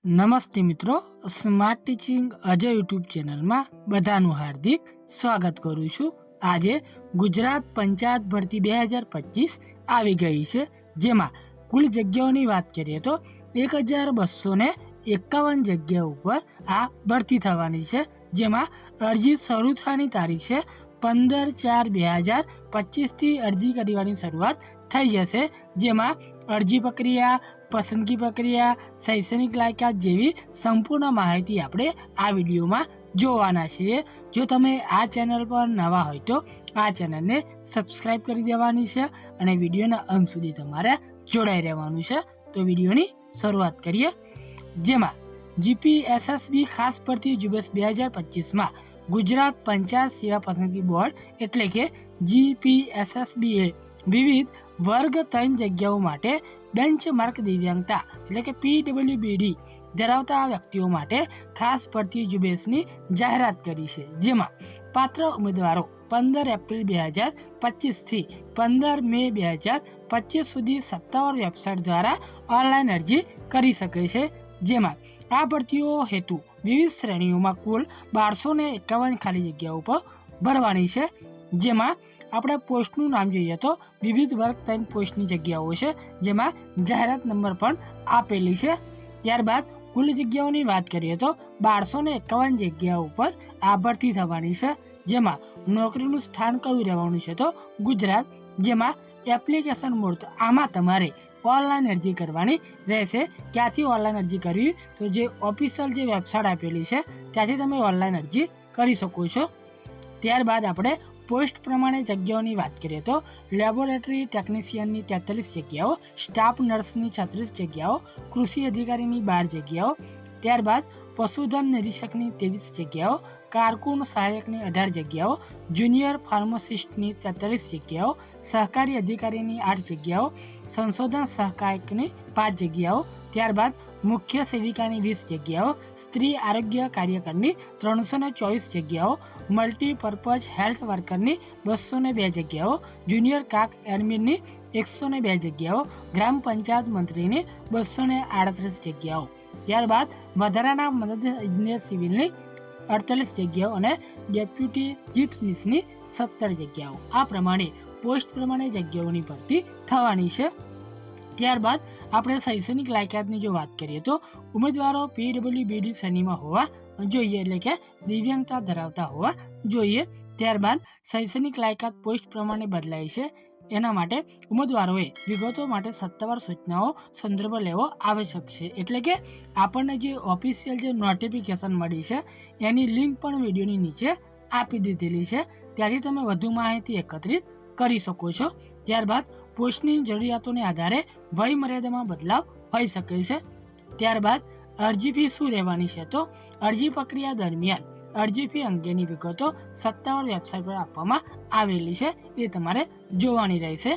નમસ્તે મિત્રો, smart teaching Ajay YouTube ચેનલમાં બધાનું હાર્દિક સ્વાગત કરું છું। આજે ગુજરાત પંચાયત ભરતી 2025 આવી ગઈ છે, જેમાં કુલ જગ્યાઓની વાત કરીએ તો 1251 જગ્યા ઉપર આ ભરતી થવાની છે, જેમાં અરજી શરૂ થવાની તારીખ છે 15/4/2025થી અરજી કરવાની શરૂઆત થઈ જશે, જેમાં અરજી પ્રક્રિયા, પસંદગી પ્રક્રિયા, શૈક્ષણિક લાયકાત જેવી સંપૂર્ણ માહિતી આપણે આ વિડીયોમાં જોવાના છીએ। જો તમે આ ચેનલ પર નવા હોય તો આ ચેનલને સબસ્ક્રાઈબ કરી દેવાની છે અને વિડીયોના અંત સુધી તમારે જોડાઈ રહેવાનું છે। તો વિડીયોની શરૂઆત કરીએ, જેમાં જીપીએસએસબી ખાસ ભરતી ઝુંબેશ 2025માં ગુજરાત પંચાયત સેવા પસંદગી બોર્ડ એટલે કે જીપીએસએસબીએ વિવિધ વર્ગ 3 જગ્યાઓ માટે બેન્ચમાર્ક દિવ્યાંગતા એટલે કે પીડબ્લ્યુબીડી ધરાવતા વ્યક્તિઓ માટે ખાસ ભરતી ઝુંબેશની જાહેરાત કરી છે, જેમાં પાત્ર ઉમેદવારો 15 એપ્રિલ 2025થી 15 મે 2025 સુધી સત્તાવાર વેબસાઇટ દ્વારા ઓનલાઈન અરજી કરી શકે છે। જેમાં આ ભરતીઓ હેતુ વિવિધ શ્રેણીઓમાં કુલ 1251 ખાલી જગ્યાઓ પર ભરવાની છે, જેમાં આપણે પોસ્ટનું નામ જોઈએ તો વિવિધ વર્ગ 3 પોસ્ટની જગ્યાઓ છે, જેમાં જાહેરાત નંબર પણ આપેલી છે। ત્યારબાદ કુલ જગ્યાઓની વાત કરીએ તો 1251 જગ્યાઓ ઉપર આ ભરતી થવાની છે, જેમાં નોકરીનું સ્થાન કયું રહેવાનું છે તો ગુજરાત, જેમાં એપ્લિકેશન મોડ તો આમાં તમારે ઓનલાઈન અરજી કરવાની રહેશે। ક્યાંથી ઓનલાઈન અરજી કરવી તો જે ઓફિશિયલ જે વેબસાઇટ આપેલી છે ત્યાંથી તમે ઓનલાઈન અરજી કરી શકો છો। ત્યારબાદ આપણે પોસ્ટ પ્રમાણે જગ્યાઓની વાત કરીએ તો લેબોરેટરી ટેકનિશિયનની 43 જગ્યાઓ, સ્ટાફ નર્સની 36 જગ્યાઓ, કૃષિ અધિકારીની 12 જગ્યાઓ, ત્યારબાદ પશુધન નિરીક્ષકની 23 જગ્યાઓ, કારકુન સહાયકની 18 જગ્યાઓ, જુનિયર ફાર્માસિસ્ટની 43 જગ્યાઓ, સહકારી અધિકારીની 8 જગ્યાઓ, સંશોધન સહાયકની 5 જગ્યાઓ, ત્યારબાદ મુખ્ય સેવિકાની 20 જગ્યાઓ, સ્ત્રી આરોગ્ય કાર્યકરની 324 જગ્યાઓ, મલ્ટીપર્પઝ હેલ્થ વર્કરની 202 જગ્યાઓ, જુનિયર કાક એડમિનની 102 જગ્યાઓ, ગ્રામ પંચાયત મંત્રીની 238 જગ્યાઓ, ત્યારબાદ વધારાના મદદ ઇજનેર સિવિલની 48 જગ્યાઓ અને ડેપ્યુટી જીટનીસની 17 જગ્યાઓ, આ પ્રમાણે પોસ્ટ પ્રમાણે જગ્યાઓની ભરતી થવાની છે। ત્યારબાદ આપણે શૈક્ષણિક લાયકાતની જો વાત કરીએ તો ઉમેદવારો પીડબ્લ્યુબીડી શ્રેણીમાં હોવા જોઈએ, એટલે કે દિવ્યાંગતા ધરાવતા હોવા જોઈએ। ત્યારબાદ શૈક્ષણિક લાયકાત પોસ્ટ પ્રમાણે બદલાય છે, એના માટે ઉમેદવારોએ વિગતો માટે સત્તાવાર સૂચનાઓ સંદર્ભ લેવો આવશ્યક છે, એટલે કે આપણને જે ઓફિશિયલ જે નોટિફિકેશન મળી છે એની લિંક પણ વિડીયોની નીચે આપી દીધેલી છે, ત્યાંથી તમે વધુ માહિતી એકત્રિત કરી શકો છો। ત્યારબાદ પોસ્ટની જરૂરિયાતોને આધારે વય મર્યાદામાં બદલાવ હોઈ શકે છે। ત્યારબાદ અરજી ફી શું રહેવાની છે તો અરજી પ્રક્રિયા દરમિયાન અરજી ફી અંગેની વિગતો સત્તાવાર વેબસાઇટ પર આપવામાં આવેલી છે, એ તમારે જોવાની રહેશે।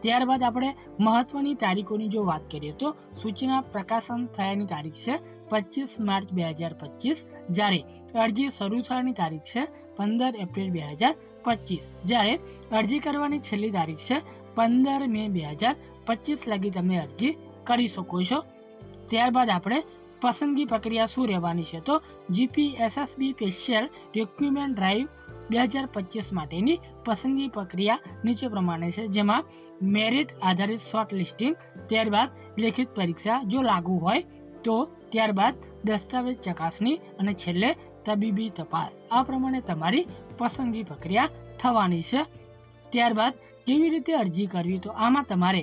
ત્યારબાદ આપણે મહત્વની તારીખોની જો વાત કરીએ તો સૂચના પ્રકાશન થયાની તારીખ છે 25 માર્ચ 2025, જ્યારે અરજી શરૂ થવાની તારીખ છે 15 એપ્રિલ 2025, જ્યારે અરજી કરવાની છેલ્લી તારીખ છે 15 મે 2025 લગી તમે અરજી કરી શકો છો। ત્યારબાદ આપણે પસંદગી પ્રક્રિયા શું રહેવાની છે તો જીપીએસએસબી સ્પેશિયલ રિક્રુટમેન્ટ ડ્રાઈવ 2025 માટેની પસંદગી પ્રક્રિયા નીચે પ્રમાણે છે, જેમાં મેરિટ આધારિત શોર્ટ લિસ્ટિંગ, ત્યારબાદ લેખિત પરીક્ષા જો લાગુ હોય તો, ત્યારબાદ દસ્તાવેજ ચકાસણી અને છેલ્લે તબીબી તપાસ, આ પ્રમાણે તમારી પસંદગી પ્રક્રિયા થવાની છે। ત્યારબાદ કેવી રીતે અરજી કરવી તો આમાં તમારે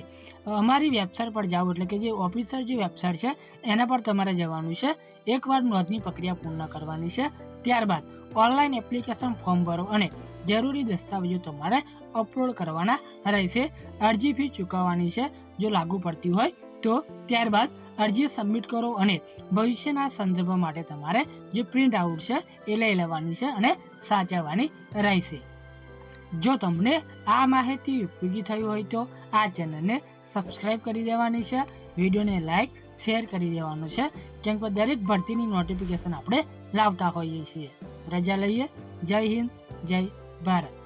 અમારી વેબસાઇટ પર જાઓ, એટલે કે જે ઓફિશિયલ જે વેબસાઇટ છે એના પર તમારે જવાનું છે, એકવાર નોંધણી પ્રક્રિયા પૂર્ણ કરવાની છે, ત્યારબાદ ઓનલાઈન એપ્લિકેશન ફોર્મ ભરો અને જરૂરી દસ્તાવેજો તમારે અપલોડ કરવાના રહેશે। અરજી ફી ચૂકવવાની છે જો લાગુ પડતી હોય તો, ત્યારબાદ અરજી સબમિટ કરો અને ભવિષ્યના સંદર્ભ માટે તમારે જે પ્રિન્ટ આઉટ છે એ લઈ લેવાની છે અને સાચવવાની રહેશે। જો તમને આ માહિતી ઉપયોગી થઈ હોય તો આ ચેનલને સબસ્ક્રાઈબ કરી દેવાની છે, વિડીયોને લાઈક શેર કરી દેવાનું છે, કેમ કે દરેક ભરતીની નોટિફિકેશન આપણે લાવતા હોઈએ છીએ। રજા લઈએ, જય હિન્દ, જય ભારત।